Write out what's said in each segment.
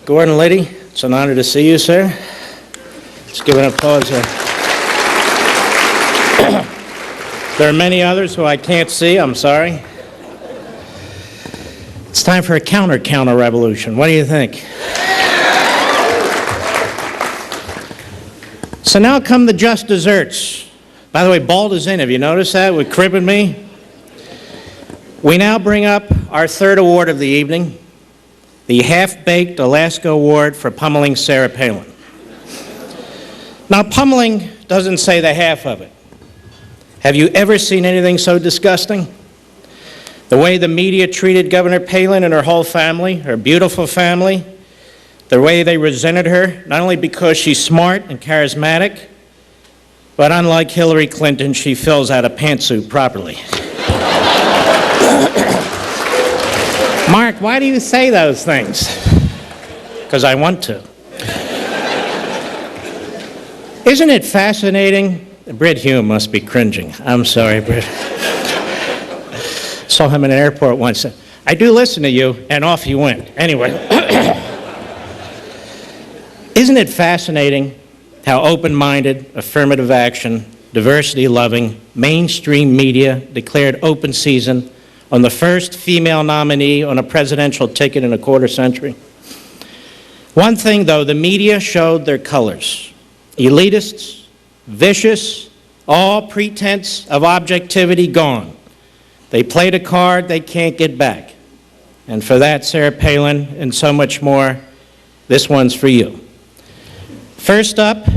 Gordon Liddy, it's an honor to see you, sir. Let's give an applause there. There are many others who I can't see, I'm sorry. It's time for a counter revolution. What do you think? So now come the just desserts. By the way, Bald is in. Have you noticed that with Crib and me? We now bring up our third award of the evening, the Half-Baked Alaska Award for pummeling Sarah Palin. Now, pummeling doesn't say the half of it. Have you ever seen anything so disgusting? The way the media treated Governor Palin and her whole family, her beautiful family, the way they resented her, not only because she's smart and charismatic, but unlike Hillary Clinton, she fills out a pantsuit properly. Mark, why do you say those things? Because I want to. Isn't it fascinating? Britt Hume must be cringing. I'm sorry, Britt. Saw him in an airport once. I do listen to you, and off he went. Anyway. Isn't it fascinating how open-minded, affirmative action, diversity-loving, mainstream media declared open season on the first female nominee on a presidential ticket in a quarter century? One thing, though, the media showed their colors. Elitists, vicious, all pretense of objectivity gone. They played a card they can't get back. And for that, Sarah Palin, and so much more, this one's for you. First up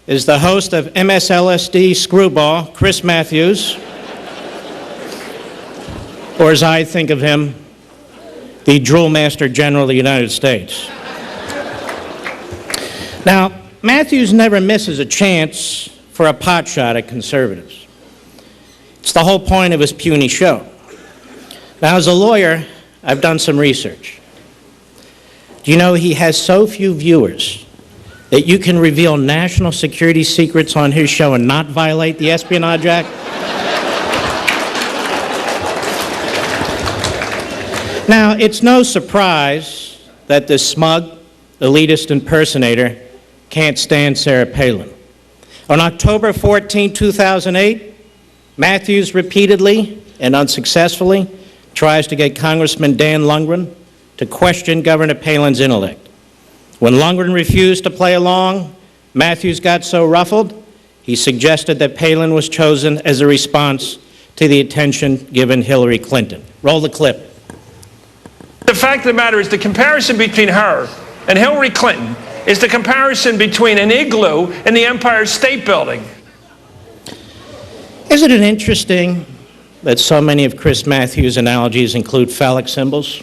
is the host of MSLSD Screwball, Chris Matthews, or as I think of him, the Drool Master General of the United States. Now, Matthews never misses a chance for a pot shot at conservatives. It's the whole point of his puny show. Now, as a lawyer, I've done some research. Do you know he has so few viewers that you can reveal national security secrets on his show and not violate the Espionage Act? Now, it's no surprise that this smug, elitist impersonator can't stand Sarah Palin. On October 14, 2008, Matthews repeatedly and unsuccessfully tries to get Congressman Dan Lundgren to question Governor Palin's intellect. When Lundgren refused to play along, Matthews got so ruffled, he suggested that Palin was chosen as a response to the attention given Hillary Clinton. Roll the clip. The fact of the matter is the comparison between her and Hillary Clinton is the comparison between an igloo and the Empire State Building. Isn't it interesting that so many of Chris Matthews' analogies include phallic symbols?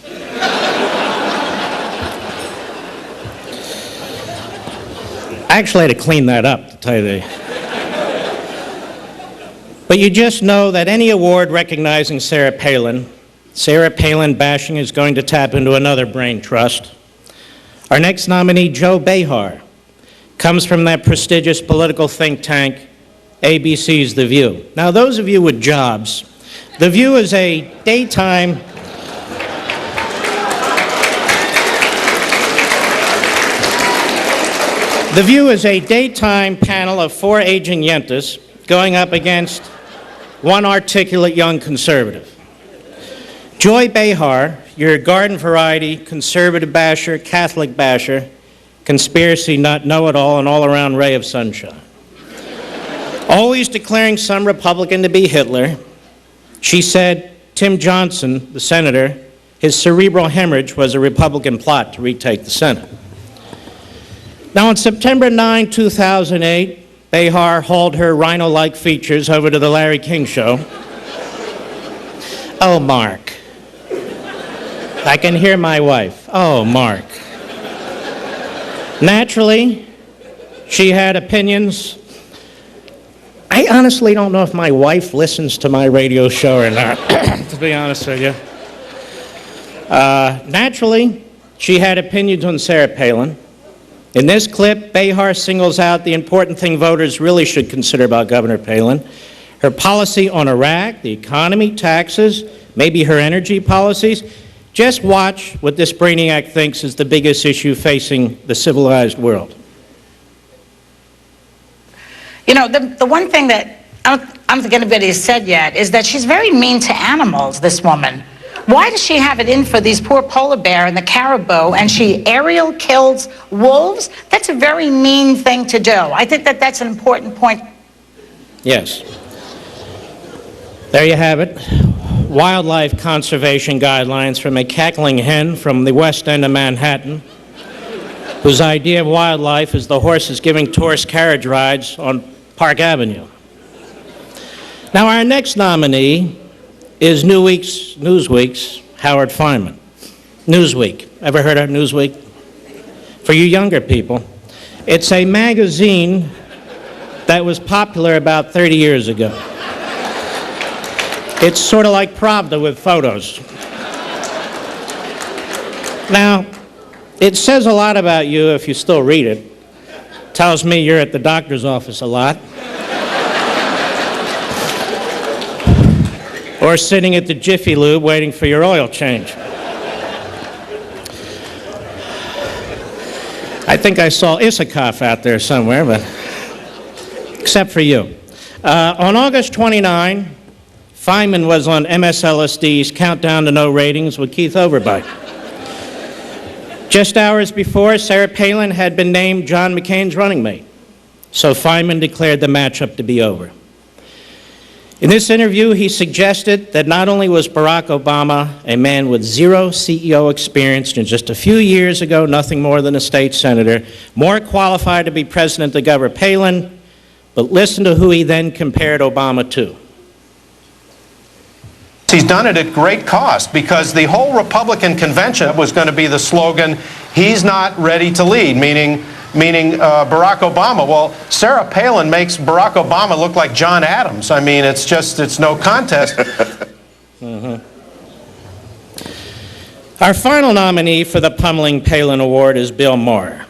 I actually had to clean that up, to tell you the... But you just know that any award recognizing Sarah Palin bashing is going to tap into another brain trust. Our next nominee, Joe Behar, comes from that prestigious political think tank, ABC's The View. Now, those of you with jobs, The View is a daytime... The View is a daytime panel of 4 aging yentas going up against one articulate young conservative. Joy Behar, your garden variety, conservative basher, Catholic basher, conspiracy nut, know-it-all, and all-around ray of sunshine. Always declaring some Republican to be Hitler, she said Tim Johnson, the senator, his cerebral hemorrhage was a Republican plot to retake the Senate. Now, on September 9, 2008, Behar hauled her rhino-like features over to the Larry King Show. Oh, Mark. I can hear my wife. Oh, Mark. Naturally, she had opinions. I honestly don't know if my wife listens to my radio show or not, to be honest with you. Naturally, she had opinions on Sarah Palin. In this clip, Behar singles out the important thing voters really should consider about Governor Palin: her policy on Iraq, the economy, taxes, maybe her energy policies. Just watch what this brainiac thinks is the biggest issue facing the civilized world. You know, the one thing that I don't think anybody has said yet is that she's very mean to animals, this woman. Why does she have it in for these poor polar bear and the caribou, and she aerial kills wolves? That's a very mean thing to do. I think that that's an important point. Yes. There you have it. Wildlife conservation guidelines from a cackling hen from the West End of Manhattan, whose idea of wildlife is the horses giving tourist carriage rides on Park Avenue. Now, our next nominee is Newsweek's Howard Fineman. Newsweek. Ever heard of Newsweek? For you younger people, it's a magazine that was popular about 30 years ago. It's sort of like Pravda with photos. Now, it says a lot about you if you still read it. Tells me you're at the doctor's office a lot. Or sitting at the Jiffy Lube waiting for your oil change. I think I saw Isikoff out there somewhere, but except for you. On August 29, Fineman was on MSLSD's Countdown to No Ratings with Keith Overbyte. Just hours before, Sarah Palin had been named John McCain's running mate, so Fineman declared the matchup to be over. In this interview, he suggested that not only was Barack Obama a man with zero CEO experience and just a few years ago nothing more than a state senator, more qualified to be president than Governor Palin, but listen to who he then compared Obama to. He's done it at great cost because the whole Republican convention was going to be the slogan, "He's not ready to lead," meaning Barack Obama. Well, Sarah Palin makes Barack Obama look like John Adams. I mean, it's no contest. Our final nominee for the Pummeling Palin Award is Bill Maher.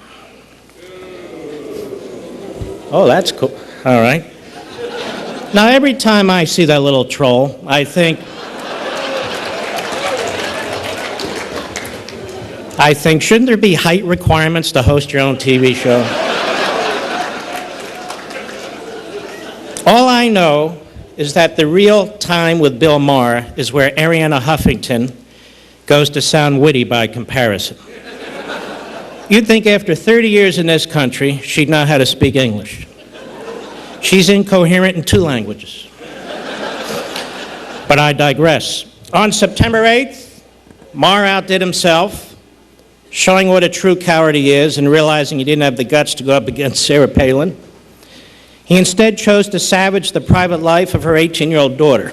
Oh, that's cool. All right. Now, every time I see that little troll, I think, shouldn't there be height requirements to host your own TV show? All I know is that the real time with Bill Maher is where Arianna Huffington goes to sound witty by comparison. You'd think after 30 years in this country, she'd know how to speak English. She's incoherent in 2 languages. But I digress. On September 8th, Maher outdid himself, showing what a true coward he is and realizing he didn't have the guts to go up against Sarah Palin. He instead chose to savage the private life of her 18-year-old daughter.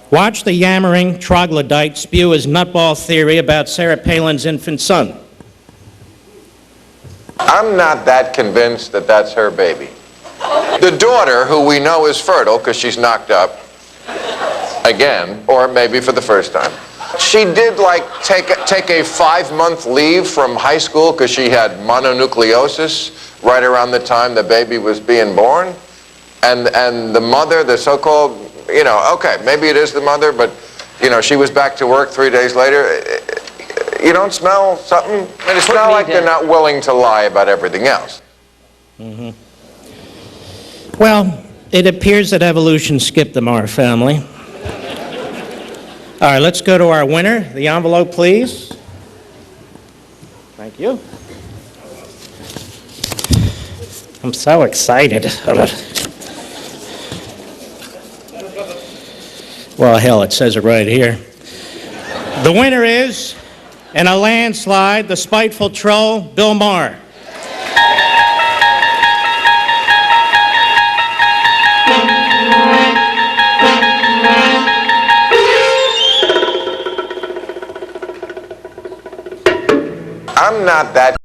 Watch the yammering troglodyte spew his nutball theory about Sarah Palin's infant son. I'm not that convinced that that's her baby. The daughter, who we know is fertile because she's knocked up again, or maybe for the first time. She did take a 5-month leave from high school because she had mononucleosis right around the time the baby was being born. And the mother, the so-called, okay, maybe it is the mother, but, she was back to work 3 days later. You don't smell something? And it's not like they're not willing to lie about everything else. Mm-hmm. Well, it appears that evolution skipped the Maher family. All right, let's go to our winner. The envelope, please. Thank you. I'm so excited. Well, hell, it says it right here. The winner is, in a landslide, the spiteful troll, Bill Maher. I'm not that